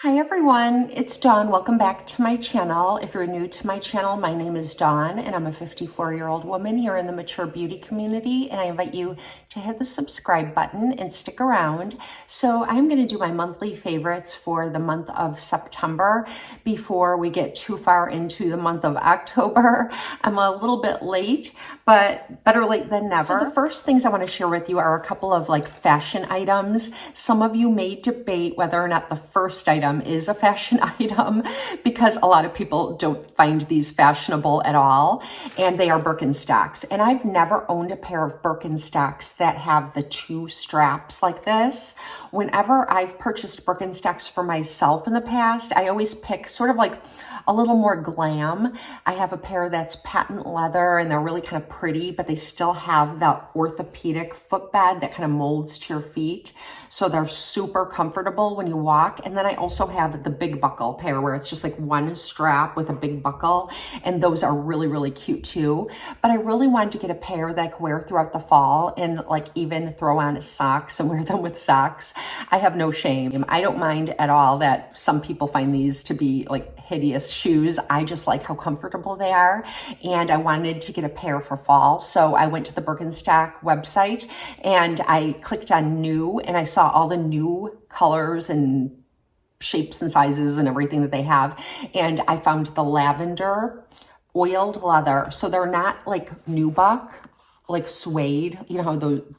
Hi everyone, it's Dawn. Welcome back to my channel. If you're new to my channel, my name is Dawn and I'm a 54-year-old woman here in the mature beauty community, and I invite you to hit the subscribe button and stick around. So I'm going to do my monthly favorites for the month of September before we get too far into the month of October. I'm a little bit late, but better late than never. So the first things I want to share with you are a couple of fashion items. Some of you may debate whether or not the first item is a fashion item because a lot of people don't find these fashionable at all, and they are Birkenstocks. And I've never owned a pair of Birkenstocks that have the two straps like this. Whenever I've purchased Birkenstocks for myself in the past, I always pick sort of like a little more glam. I have a pair that's patent leather and they're really kind of pretty, but they still have that orthopedic footbed that kind of molds to your feet. So they're super comfortable when you walk. And then I also have the big buckle pair where it's just like one strap with a big buckle. And those are really, really cute too. But I really wanted to get a pair that I could wear throughout the fall and even throw on socks and wear them with socks. I have no shame. I don't mind at all that some people find these to be hideous shoes. I just like how comfortable they are, and I wanted to get a pair for fall. So I went to the Birkenstock website and I clicked on new, and I saw all the new colors and shapes and sizes and everything that they have. And I found the lavender oiled leather. So they're not like nubuck, like suede,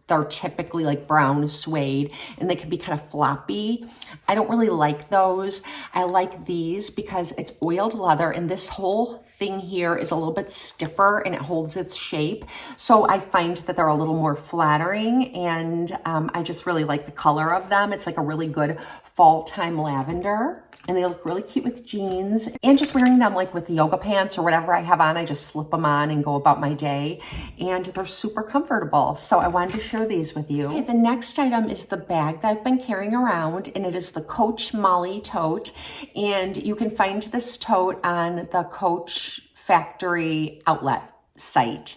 they're typically like brown suede, and they can be kind of floppy. I don't really like those. I like these because it's oiled leather, and this whole thing here is a little bit stiffer and it holds its shape. So I find that they're a little more flattering, and I just really like the color of them. It's like a really good fall time lavender, and they look really cute with jeans, and just wearing them with the yoga pants or whatever I have on, I just slip them on and go about my day, and they're super comfortable. So I wanted to share these with you. Okay, the next item is the bag that I've been carrying around, and it is the Coach Molly tote, and you can find this tote on the Coach factory outlet site,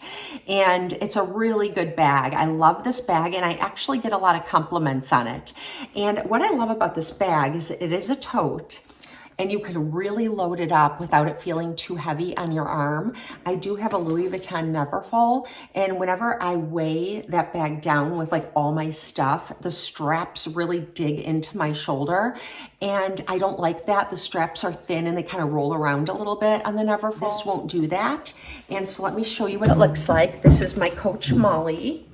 and it's a really good bag. I love this bag, and I actually get a lot of compliments on it. And what I love about this bag is it is a tote, and you can really load it up without it feeling too heavy on your arm. I do have a Louis Vuitton Neverfull, and whenever I weigh that bag down with all my stuff, the straps really dig into my shoulder, and I don't like that. The straps are thin and they kind of roll around a little bit on the Neverfull. This won't do that. And so let me show you what it looks like. This is my Coach Molly.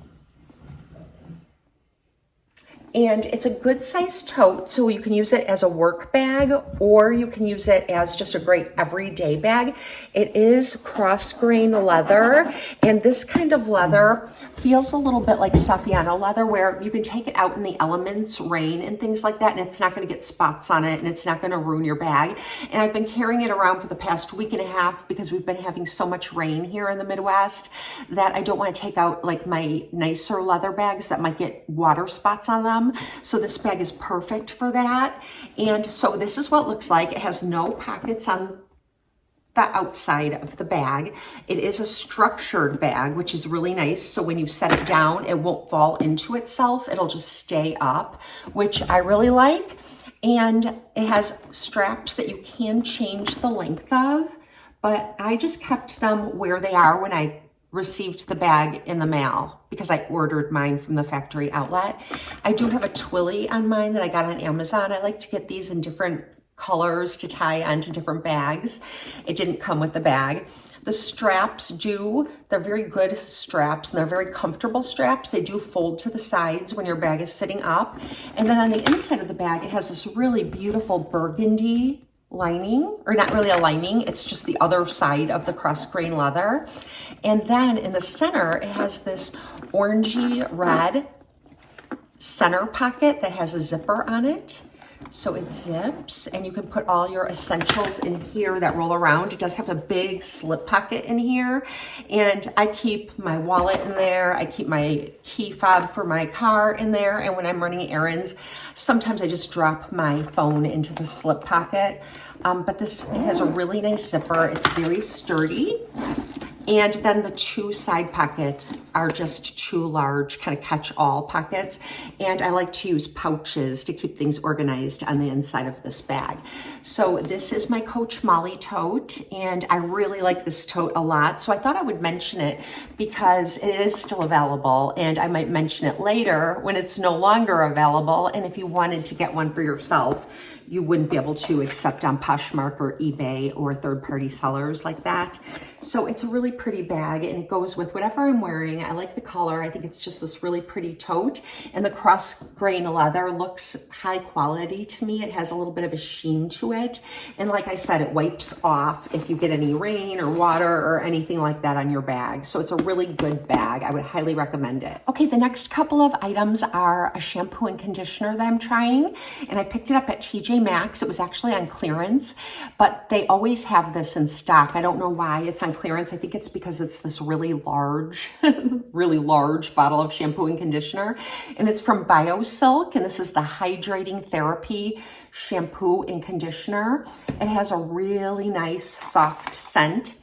And it's a good sized tote, so you can use it as a work bag, or you can use it as just a great everyday bag. It is cross grain leather, and this kind of leather feels a little bit like Saffiano leather, where you can take it out in the elements, rain and things like that, and it's not going to get spots on it, and it's not going to ruin your bag. And I've been carrying it around for the past week and a half because we've been having so much rain here in the Midwest that I don't want to take out my nicer leather bags that might get water spots on them. So this bag is perfect for that. And so this is what it looks like. It has no pockets on the outside of the bag. It is a structured bag, which is really nice. So when you set it down, it won't fall into itself. It'll just stay up, which I really like. And it has straps that you can change the length of, but I just kept them where they are when I received the bag in the mail because I ordered mine from the factory outlet. I do have a Twilly on mine that I got on Amazon. I like to get these in different colors to tie onto different bags. It didn't come with the bag. The straps they're very good straps, and they're very comfortable straps. They do fold to the sides when your bag is sitting up. And then on the inside of the bag, it has this really beautiful burgundy lining, or not really a lining, it's just the other side of the cross grain leather. And then in the center, it has this orangey red center pocket that has a zipper on it. So it zips, and you can put all your essentials in here that roll around. It does have a big slip pocket in here, and I keep my wallet in there. I keep my key fob for my car in there, and when I'm running errands, sometimes I just drop my phone into the slip pocket. But this has a really nice zipper. It's very sturdy. And then the two side pockets are just two large kind of catch-all pockets. And I like to use pouches to keep things organized on the inside of this bag. So this is my Coach Molly tote, and I really like this tote a lot. So I thought I would mention it because it is still available, and I might mention it later when it's no longer available. And if you wanted to get one for yourself, you wouldn't be able to accept on Poshmark or eBay or third-party sellers like that. So it's a really pretty bag, and it goes with whatever I'm wearing. I like the color. I think it's just this really pretty tote, and the cross-grain leather looks high quality to me. It has a little bit of a sheen to it, and like I said, it wipes off if you get any rain or water or anything like that on your bag. So it's a really good bag. I would highly recommend it. Okay, the next couple of items are a shampoo and conditioner that I'm trying, and I picked it up at TJ Maxx. It was actually on clearance, but they always have this in stock. I don't know why it's on clearance. I think it's because it's this really large, really large bottle of shampoo and conditioner, and it's from Biosilk, and this is the Hydrating Therapy shampoo and conditioner. It has a really nice soft scent.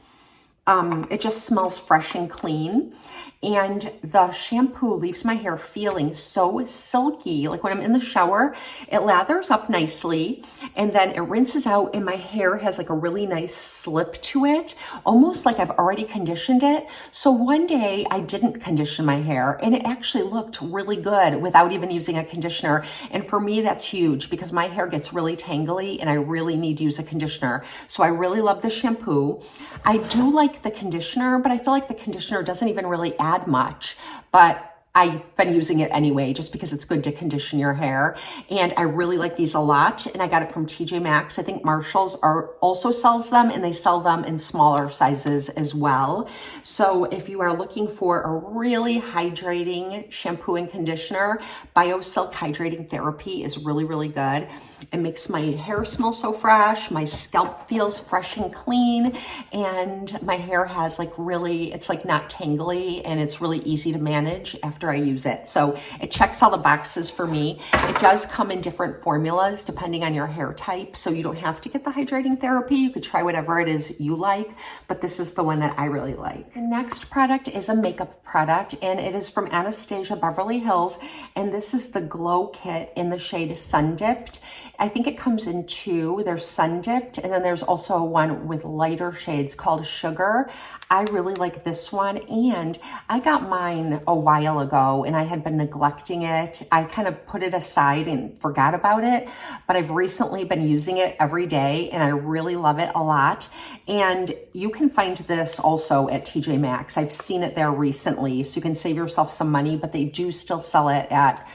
It just smells fresh and clean. And the shampoo leaves my hair feeling so silky. Like when I'm in the shower, it lathers up nicely, and then it rinses out, and my hair has like a really nice slip to it, almost like I've already conditioned it. So one day I didn't condition my hair, and it actually looked really good without even using a conditioner. And for me, that's huge because my hair gets really tangly and I really need to use a conditioner. So I really love the shampoo. I do like the conditioner, but I feel like the conditioner doesn't even really add much, but I've been using it anyway just because it's good to condition your hair, and I really like these a lot, and I got it from TJ Maxx. I think Marshall's also sells them, and they sell them in smaller sizes as well. So if you are looking for a really hydrating shampoo and conditioner, Biosilk Hydrating Therapy is really, really good. It makes my hair smell so fresh, my scalp feels fresh and clean, and my hair has like really, it's like not tangly, and it's really easy to manage after I use it. So it checks all the boxes for me. It does come in different formulas depending on your hair type, so you don't have to get the hydrating therapy. You could try whatever it is you like, but this is the one that I really like. The next product is a makeup product, and it is from Anastasia Beverly Hills, and this is the Glow Kit in the shade Sun Dipped. I think it comes in two. There's Sun Dipped, and then there's also one with lighter shades called Sugar. I really like this one, and I got mine a while ago, and I had been neglecting it. I kind of put it aside and forgot about it, but I've recently been using it every day, and I really love it a lot. And you can find this also at TJ Maxx. I've seen it there recently, so you can save yourself some money, but they do still sell it at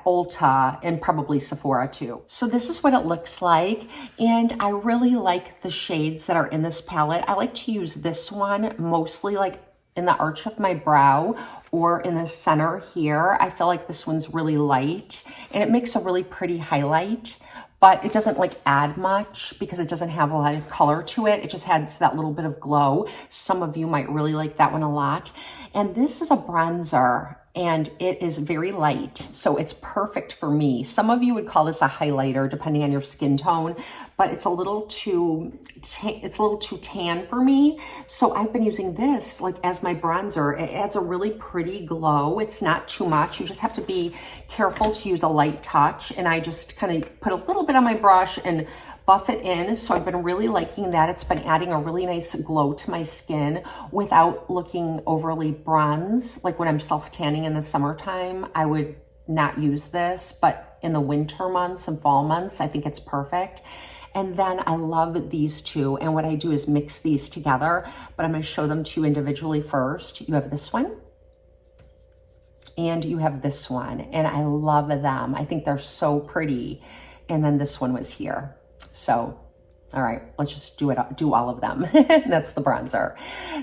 Ulta and probably Sephora too. So this is what it looks like, and I really like the shades that are in this palette. I like to use this one mostly like in the arch of my brow or in the center here. I feel like this one's really light, and it makes a really pretty highlight, but it doesn't like add much because it doesn't have a lot of color to it. It just adds that little bit of glow. Some of you might really like that one a lot. And this is a bronzer, and it is very light, so it's perfect for me. Some of you would call this a highlighter depending on your skin tone, but it's a little too tan for me. So I've been using this like as my bronzer. It adds a really pretty glow. It's not too much. You just have to be careful to use a light touch, and I just kind of put a little bit on my brush and buff it in. So I've been really liking that. It's been adding a really nice glow to my skin without looking overly bronze. Like when I'm self-tanning in the summertime, I would not use this, but in the winter months and fall months, I think it's perfect. And then I love these two, and what I do is mix these together, but I'm going to show them to you individually first. You have this one, and you have this one, and I love them. I think they're so pretty. And then this one was here. So, all right, let's just do all of them. That's the bronzer.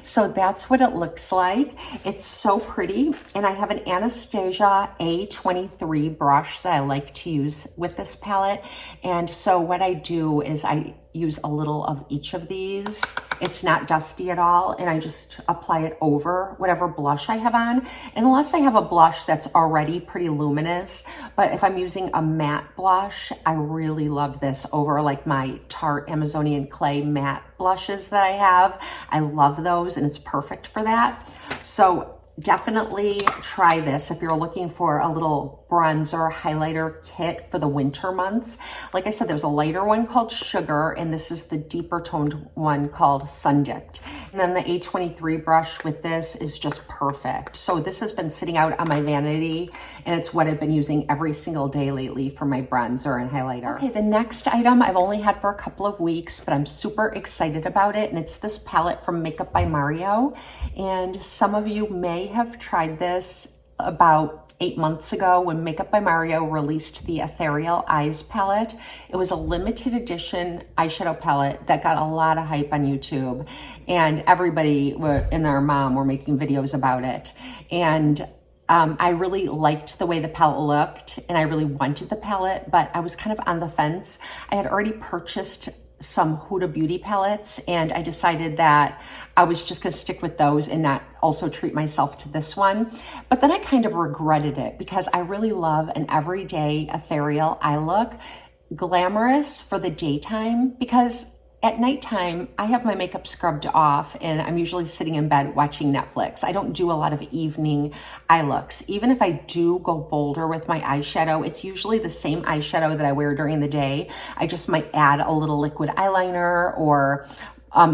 So that's what it looks like. It's so pretty. And I have an Anastasia A23 brush that I like to use with this palette. And so what I do is I use a little of each of these It's not dusty at all, and I just apply it over whatever blush I have on. And unless I have a blush that's already pretty luminous, but if I'm using a matte blush, I really love this over like my Tarte Amazonian Clay matte blushes that I have. I love those, and it's perfect for that. So definitely try this if you're looking for a little bronzer highlighter kit for the winter months. Like I said, there's a lighter one called Sugar, and this is the deeper toned one called Sun Dipped. And then the A23 brush with this is just perfect. So this has been sitting out on my vanity, and it's what I've been using every single day lately for my bronzer and highlighter. Okay, the next item I've only had for a couple of weeks, but I'm super excited about it, and it's this palette from Makeup by Mario. And some of you may have tried this about 8 months ago when Makeup by Mario released the Ethereal Eyes palette. It was a limited edition eyeshadow palette that got a lot of hype on YouTube, and everybody and their mom were making videos about it. And I really liked the way the palette looked, and I really wanted the palette, but I was kind of on the fence. I had already purchased some Huda Beauty palettes, and I decided that I was just gonna stick with those and not also treat myself to this one. But then I kind of regretted it because I really love an everyday ethereal eye look, glamorous for the daytime, because at nighttime, I have my makeup scrubbed off and I'm usually sitting in bed watching Netflix. I don't do a lot of evening eye looks. Even if I do go bolder with my eyeshadow, it's usually the same eyeshadow that I wear during the day. I just might add a little liquid eyeliner or a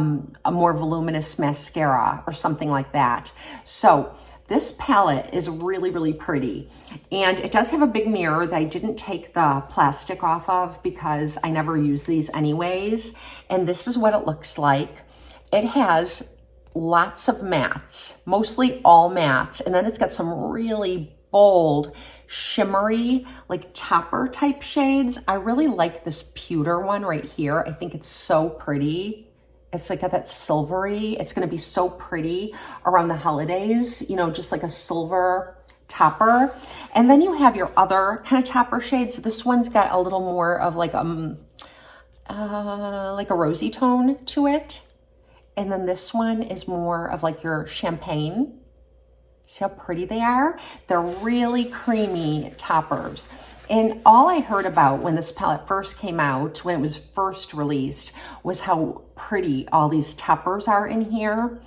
more voluminous mascara or something like that. So this palette is really, really pretty. And it does have a big mirror that I didn't take the plastic off of because I never use these anyways. And this is what it looks like. It has lots of mattes, mostly all mattes. And then it's got some really bold, shimmery, like topper type shades. I really like this pewter one right here. I think it's so pretty. It's like got that silvery. It's going to be so pretty around the holidays, you know, just like a silver topper. And then you have your other kind of topper shades. This one's got a little more of like a rosy tone to it. And then this one is more of like your champagne. See how pretty they are? They're really creamy toppers. And all I heard about when this palette first came out, when it was first released, was how pretty all these toppers are in here.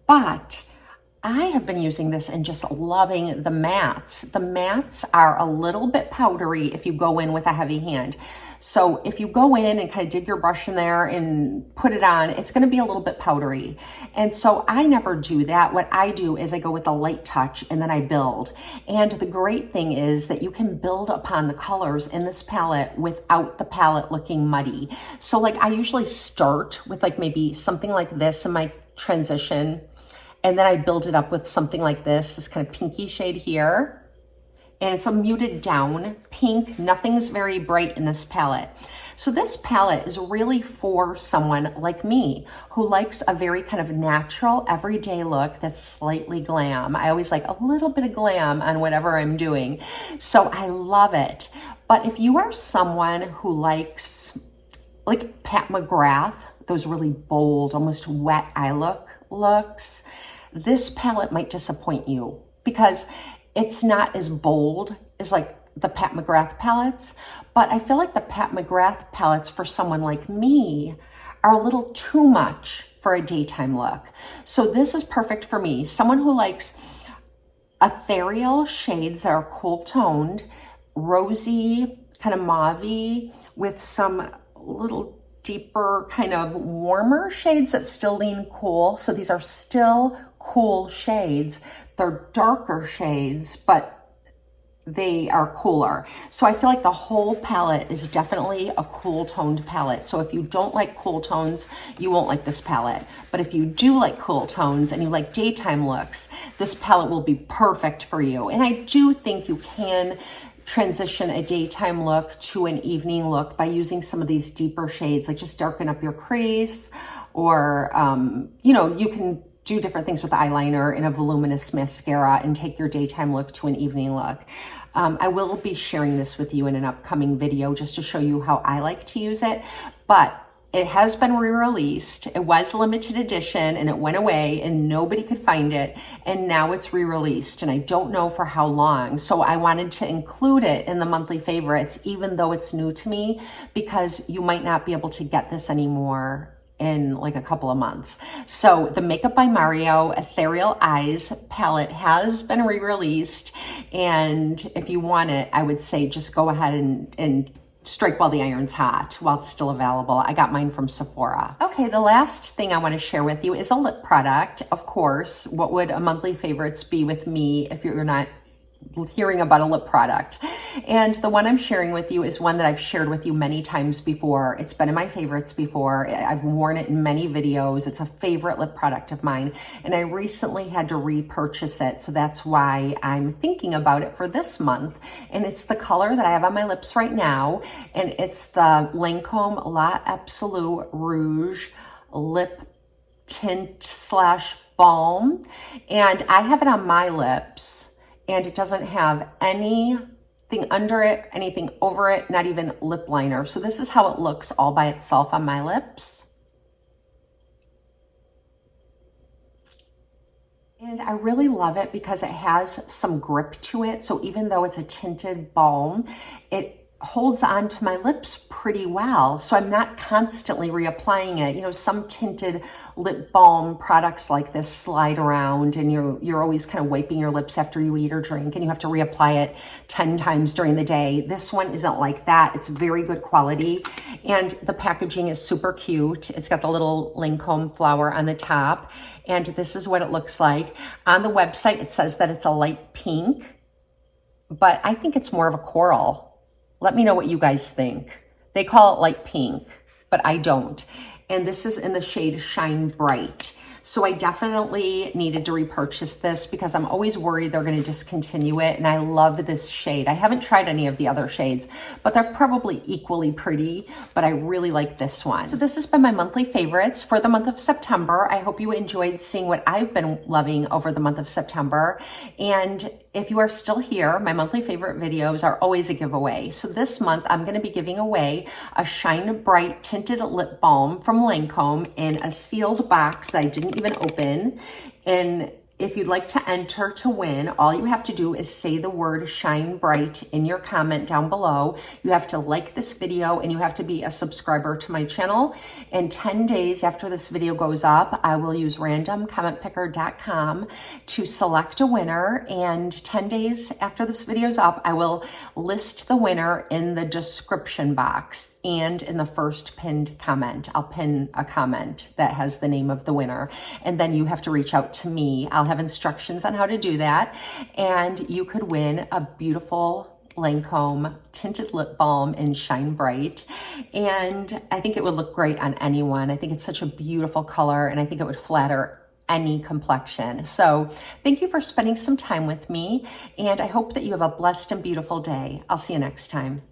But I have been using this and just loving the mattes. The mattes are a little bit powdery if you go in with a heavy hand. So if you go in and kind of dig your brush in there and put it on, it's going to be a little bit powdery. And so I never do that. What I do is I go with a light touch and then I build. And the great thing is that you can build upon the colors in this palette without the palette looking muddy. So like I usually start with like maybe something like this in my transition, and then I build it up with something like this kind of pinky shade here. And it's a muted down pink. Nothing's very bright in this palette. So this palette is really for someone like me who likes a very kind of natural, everyday look that's slightly glam. I always like a little bit of glam on whatever I'm doing. So I love it. But if you are someone who likes like Pat McGrath, those really bold, almost wet eye looks, this palette might disappoint you because it's not as bold as like the Pat McGrath palettes, but I feel like the Pat McGrath palettes for someone like me are a little too much for a daytime look. So this is perfect for me. Someone who likes ethereal shades that are cool toned, rosy, kind of mauve-y, with some little deeper, kind of warmer shades that still lean cool. So these are still cool shades. They're darker shades, but they are cooler. So I feel like the whole palette is definitely a cool toned palette. So if you don't like cool tones, you won't like this palette. But if you do like cool tones and you like daytime looks, this palette will be perfect for you. And I do think you can transition a daytime look to an evening look by using some of these deeper shades, like just darken up your crease, or, you know, you can do different things with eyeliner and a voluminous mascara and take your daytime look to an evening look. I will be sharing this with you in an upcoming video just to show you how I like to use it. But It has been re-released. It was limited edition and it went away and nobody could find it. And now it's re-released and I don't know for how long. So I wanted to include it in the monthly favorites, even though it's new to me, because you might not be able to get this anymore in like a couple of months. So the Makeup by Mario Ethereal Eyes palette has been re-released. And if you want it, I would say just go ahead and strike while the iron's hot, while it's still available. I got mine from Sephora. Okay, the last thing I want to share with you is a lip product. Of course, what would a monthly favorites be with me if you're not hearing about a lip product? And the one I'm sharing with you is one that I've shared with you many times before. It's been in my favorites before. I've worn it in many videos. It's a favorite lip product of mine. And I recently had to repurchase it. So that's why I'm thinking about it for this month. And it's the color that I have on my lips right now. And it's the Lancome La Absolute Rouge Lip Tint / Balm. And I have it on my lips. And it doesn't have anything under it, anything over it, not even lip liner. So this is how it looks all by itself on my lips. And I really love it because it has some grip to it. So even though it's a tinted balm, it holds on to my lips pretty well. So I'm not constantly reapplying it. You know, some tinted lip balm products like this slide around and you're always kind of wiping your lips after you eat or drink and you have to reapply it 10 times during the day. This one isn't like that. It's very good quality and the packaging is super cute. It's got the little Lancome flower on the top and this is what it looks like. On the website, it says that it's a light pink, but I think it's more of a coral. Let me know what you guys think. They call it light pink, but I don't. And this is in the shade Shine Bright. So I definitely needed to repurchase this because I'm always worried they're going to discontinue it. And I love this shade. I haven't tried any of the other shades, but they're probably equally pretty, but I really like this one. So this has been my monthly favorites for the month of September. I hope you enjoyed seeing what I've been loving over the month of September. And if you are still here, my monthly favorite videos are always a giveaway. So this month, I'm going to be giving away a Shine Bright Tinted Lip Balm from Lancome in a sealed box that I didn't even open. And if you'd like to enter to win, all you have to do is say the word Shine Bright in your comment down below. You have to like this video and you have to be a subscriber to my channel. And 10 days after this video goes up, I will use randomcommentpicker.com to select a winner. And 10 days after this video's up, I will list the winner in the description box and in the first pinned comment. I'll pin a comment that has the name of the winner. And then you have to reach out to me. I'll have instructions on how to do that. And you could win a beautiful Lancome tinted lip balm in Shine Bright. And I think it would look great on anyone. I think it's such a beautiful color and I think it would flatter any complexion. So thank you for spending some time with me. And I hope that you have a blessed and beautiful day. I'll see you next time.